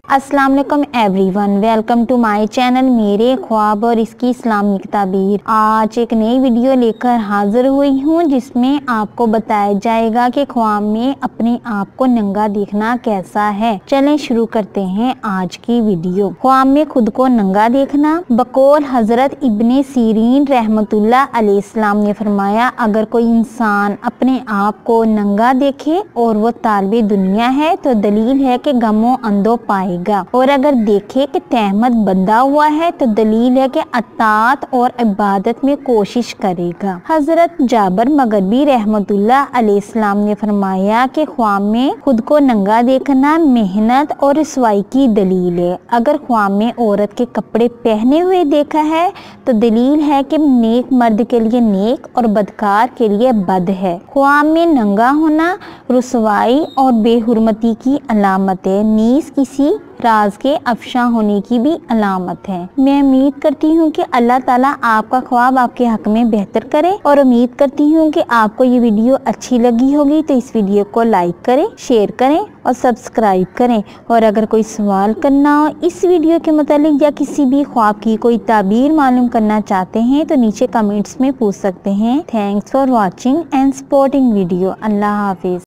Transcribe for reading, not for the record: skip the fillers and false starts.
अस्सलाम वालेकुम everyone, welcome to my channel मेरे ख्वाब और इसकी इस्लामिक ताबीर। आज एक नई वीडियो लेकर हाजिर हुई हूँ जिसमें आपको बताया जाएगा कि ख्वाब में अपने आप को नंगा देखना कैसा है। चलें शुरू करते हैं आज की वीडियो। ख्वाब में खुद को नंगा देखना। बकौल हजरत इब्ने सीरीन रहमतुल्लाह अलैहिस्सलाम ने फरमाया, अगर कोई इंसान अपने आप को नंगा देखे और वो तालिबे दुनिया है तो दलील है कि गमो अंधो पाएगा, और अगर देखे कि तहमत बंधा हुआ है तो दलील है कि अतात और इबादत में कोशिश करेगा। हजरत जाबर मगरबी रहमतुल्लाह अलैहिस्सलाम ने फरमाया कि ख्वाब में खुद को नंगा देखना मेहनत और रुसवाई की दलील है। अगर ख्वाब में औरत के कपड़े पहने हुए देखा है तो दलील है कि नेक मर्द के लिए नेक और बदकार के लिए बद है। ख्वाब में नंगा होना रुसवाई और बेहुरमती की अलामत है, नीज किसी राज के अफशा होने की भी अलामत है। मैं उम्मीद करती हूँ कि अल्लाह ताला आपका ख्वाब आपके हक में बेहतर करे, और उम्मीद करती हूँ कि आपको ये वीडियो अच्छी लगी होगी तो इस वीडियो को लाइक करें, शेयर करें और सब्सक्राइब करें। और अगर कोई सवाल करना हो इस वीडियो के मुतालिक या किसी भी ख्वाब की कोई ताबीर मालूम करना चाहते हैं तो नीचे कमेंट्स में पूछ सकते हैं। Thanks for watching and supporting video. Allah Hafiz.